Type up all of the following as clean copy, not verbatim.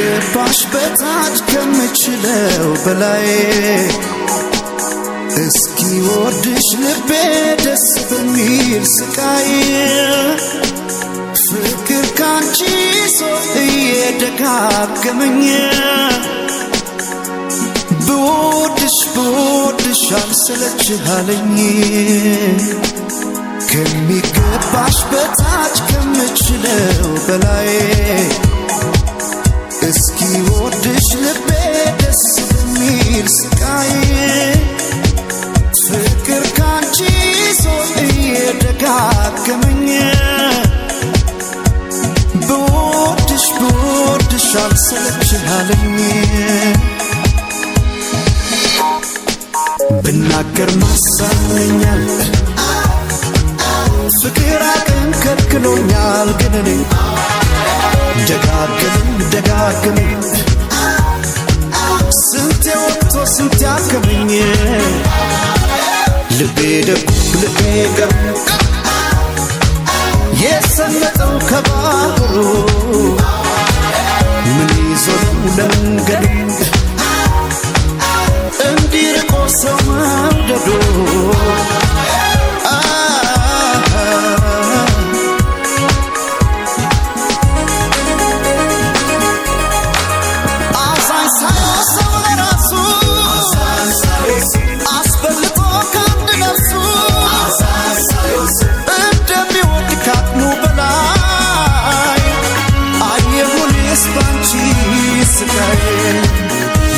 ከሚገባሽ በታች ከምችለው በላይ እስኪ ወድሽ ልቤ ደስ በሚል ስቃይ ፍቅር ካንቺ ሰው እየደጋገመኝ ብወድሽ አልሰለችሃለኝ ከሚገባሽ በታች ከምችለው በላይ እስኪ ወድሽ ልቤ ደስ በሚል ስቃይ ፍቅር ካንቺ ሰው እየደጋገመኝ ብወድሽ አልሰለችሃለኝ ብናገር ማሳመኛል ፍቅር አቅም ከልክሎኛል ግን እኔ ደጋግመኝ ስንቴ ወጥቶ ስንቴ አከመኝ ልቤ ደጉ ልቤ ገብ የሰመጠው ከባህሩ ምን ይዞ ለመንገድ እንዲርቆ ሰው መውደዱ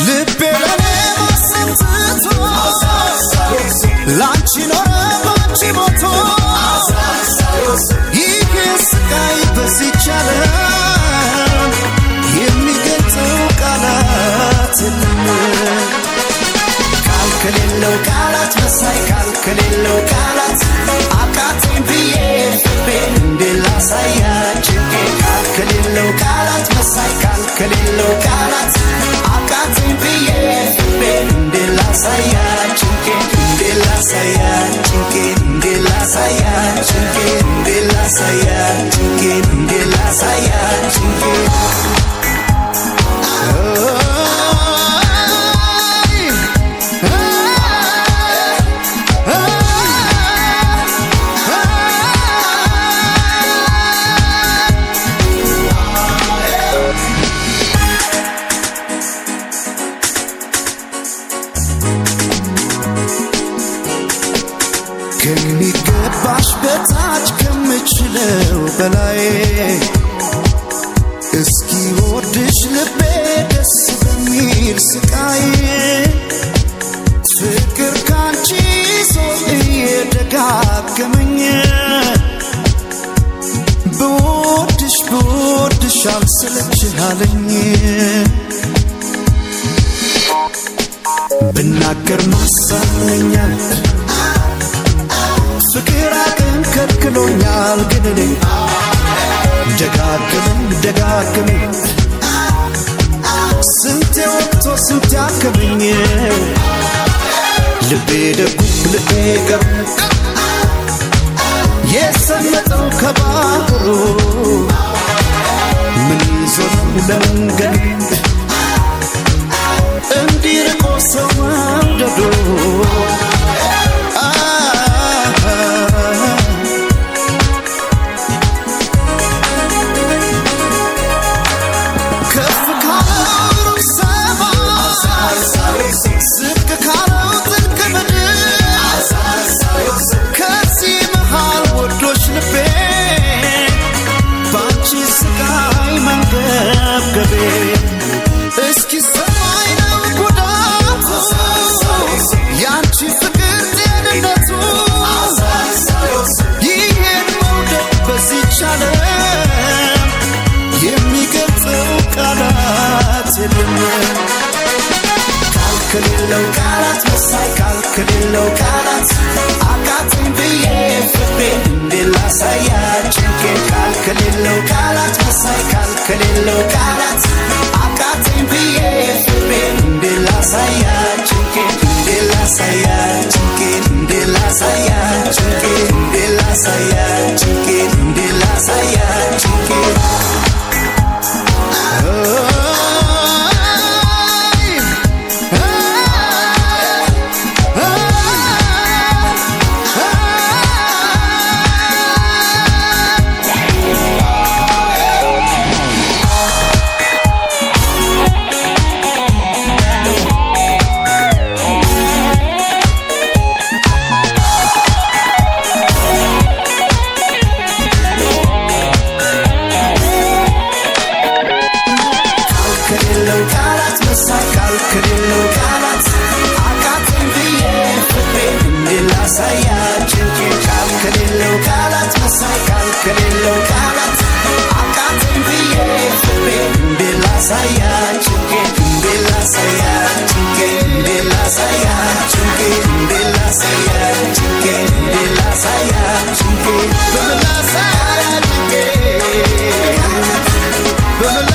ልቤ ለኔ ማሰንትቶ ላንቺ ኖረ ባንቺ ሞቶ ይህ ስቃይ በዚች ዓለም የሚገልጸው ቃላት የለም ቃል ከሌለው ቃላት መሳይ ቃል ከሌለው ቃላት አቃተኝ ብዬ ፍቅሬን እንዴት ላሳያችሁ ቃል ከሌለው ቃላት መሳይ ቃል ከሌለው ቃላት አቃተኝ ብዬ ፍቅሬን እንዴት ላሳያችሁ እንዴት ላሳያችሁ እንዴት ላሳያችሁ እንዴት ላሳያችሁ እንዴት ላሳያችሁ ከሚገባሽ በታች ከምችለው በላይ እስኪ ወድሽ ልቤ ደስ በሚል ስቃይ ፍቅር ካንቺ ሰው እየደጋገመኝ ብወድሽ አልሰለችሃለኝ ብናገር ማሳመኛል ፍቅር አቅም ከልክሎኛል ግን እኔ ደጋግመኝ ስንቴ ወጥቶ ስንቴ አከመኝ ልቤ ደጉ ልቤ ገብ የሰመጠው ከባህሩ ምን ይዞ ለመንገድ እንዲርቆ ሰው መውደዱ እስኪ ሰማይ ነው ጉዳቱ ያንቺ ፍቅር ጤንነቱ ይሄን መውደድ በዚች ዓለም የሚገልጸው ቃላት የለም ቃል ከሌለው ቃላት መሳይ ቃል ከሌለው ቃላት አቃተኝ ብዬ ፍቅሬን እንዴት ላሳያችሁ ቃል ከሌለው ቃላት መሳይ ቃል ከሌለው ቃላት አቃተኝ ብዬ ፍቅሬን እንዴት ላሳያችሁ እንዴት ላሳያችሁ እንዴት ላሳያችሁ እንዴት ላሳያችሁ እንዴት ላሳያችሁ ላሳያችሁ ቃል ከሌለው ቃላት መሳይ ቃል ከሌለው ቃላት አቃተኝ ብዬ ፍሬ እንዴት ላሳያችሁ እንዴት ላሳያችሁ እንዴት ላሳያችሁ እንዴት ላሳያችሁ እንዴት ላሳያችሁ በምን ላሳያችሁ በምን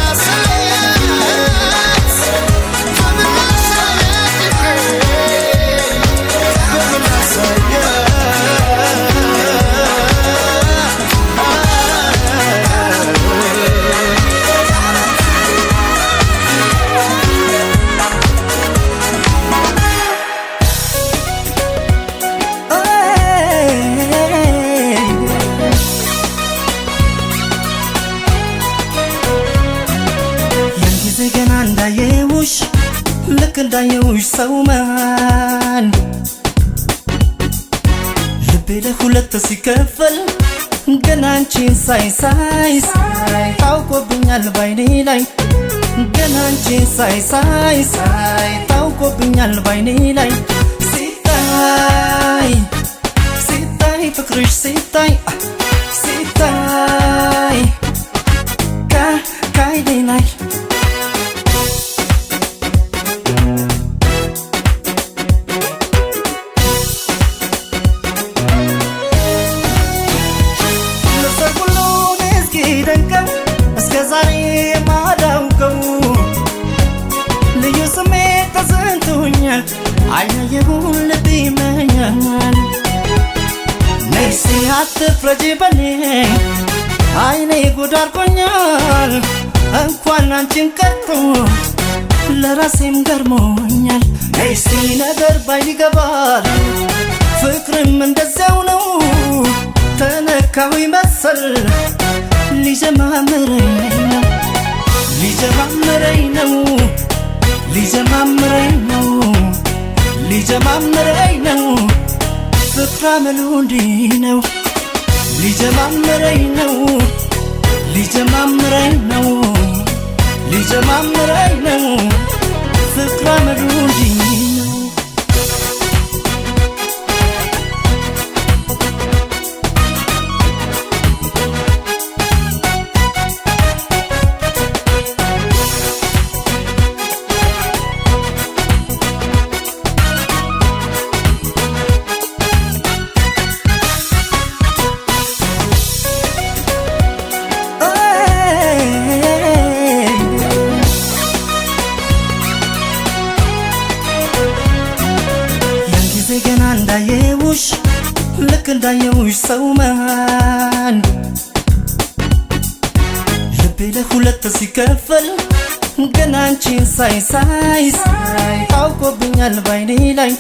ልክ እንዳየውሽ ሰው ማን ልቤ ለሁለት ሲከፈል ገና አንቺን ሳይ ታውቆብኛል ባይኔ ላይ ገና አንቺን ሳይ ታውቆብኛል ባይኔ ላይ ሲታይ ፍቅርሽ ሲታይ ከአይኔ ላይ እስከዛሬ ማዳውቀው ልዩ ስሜት ተሰንቶኛል አይናየሁን ልብ ይመኛል ነይ እስቲ አትፍረጂ በኔ አይኔ ጉድ አድርጎኛል እንኳን አንቺን ቀርቶ ለራሴም ገርሞኛል ነይ እስቲ ነገር ባይን ይገባል ፍቅርም እንደዚያው ነው ተነካሁ መሰል ሊጀማምረኝ ነው ፍቅር አመሉ እንዲህ ነው ሊጀማምረኝ ነው ፍቅር አመሉ እንዲህ ነው ልክ እንዳየውሽ ሰው ማን ልቤ ለሁለት ሲከፈል ገና አንቺን ሳይ ታውቆብኛል ባይኔ ላይ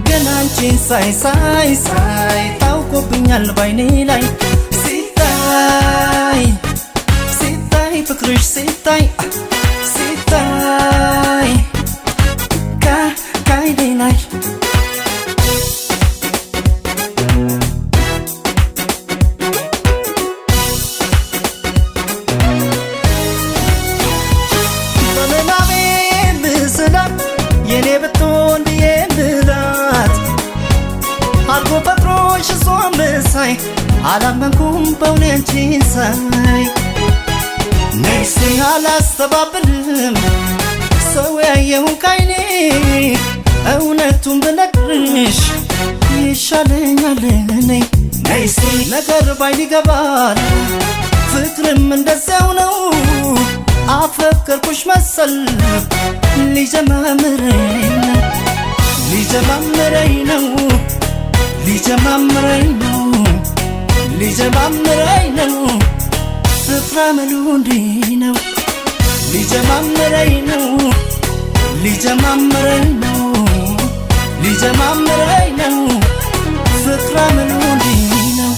ገና አንቺን ሳይ ታውቆብኛል ባይኔ ላይ ሲታይ ፍቅርሽ ሲታይ ከአይኔ ላይ የኔ ብትሆን ብዬ ምላት አልጎ ፈጥሮሽ እሷን መሳይ አላመንኩም በእውነት አንቺን ሳይ ነይ እስቲ አላስተባብልም ሰው ያየውን ካይኔ እውነቱን ብነግርሽ ይሻለኛል ነይ እስቲ ነገር ባይን ይገባል ፍቅርም እንደዚያው ነው አፈቀርኩሽ መሰል ሊጀማምረኝ ነው ፍቅር አመሉ እንዲህ ነው ሊጀማምረኝ ነው ፍቅር አመሉ እንዲህ ነው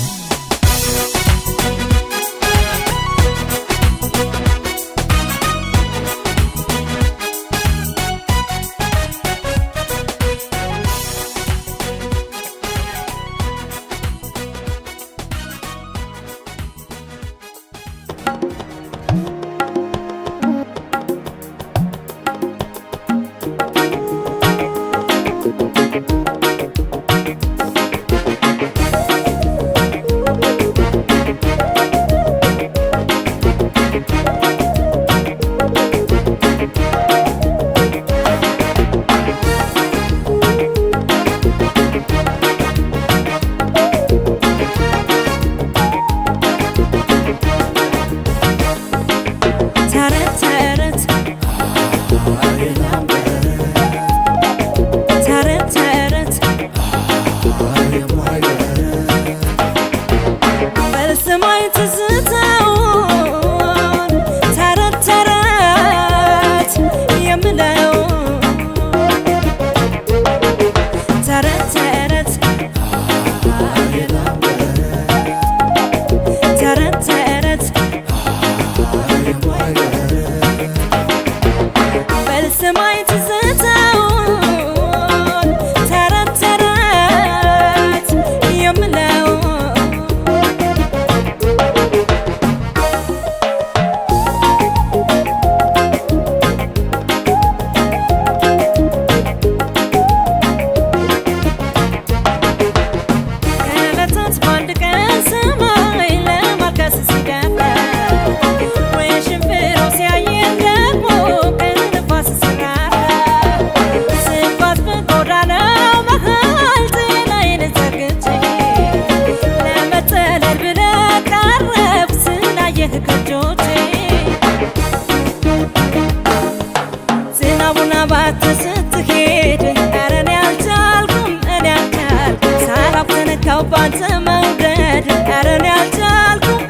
ነው ባንተ መውደድ ኧረ እኔ አልቻልኩም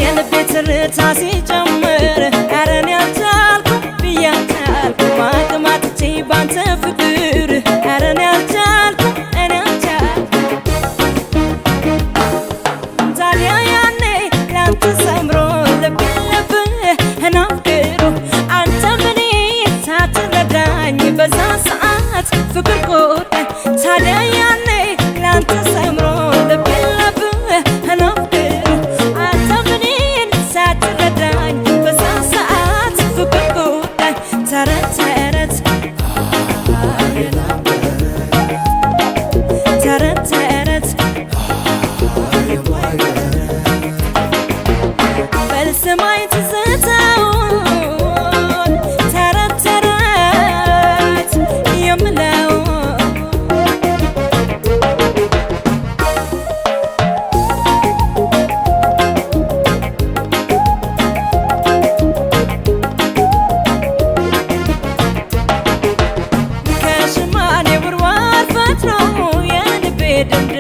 የልቤ ትርታ ሲጨምር ኧረ እኔ አልቻልኩም ብዬ አልቻልኩም አቅም አጥቼ ባንተ ፍቅር ኧረ እኔ አልቻልኩም ታዲያ ያኔ ላንተ ሰምሮ ልብህን አፍቅሮ አንተም እኔን ሳትረዳኝ በዛ ሰዓት ፍቅር ጎዳኝ ታዲያ ያኔ ላንተ ሰምሮ ልብህን አፍቅሮ አንተም እኔን ሳትረዳኝ በዛ ሰዓት ፍቅር ጎዳኝ ተረት ተረት ተረት ተረት በልስማኝ ትዝታውን ተረት ተረት የምለው ከሽማኔ ውርዋር ፈጥሮ የልቤ ድምድ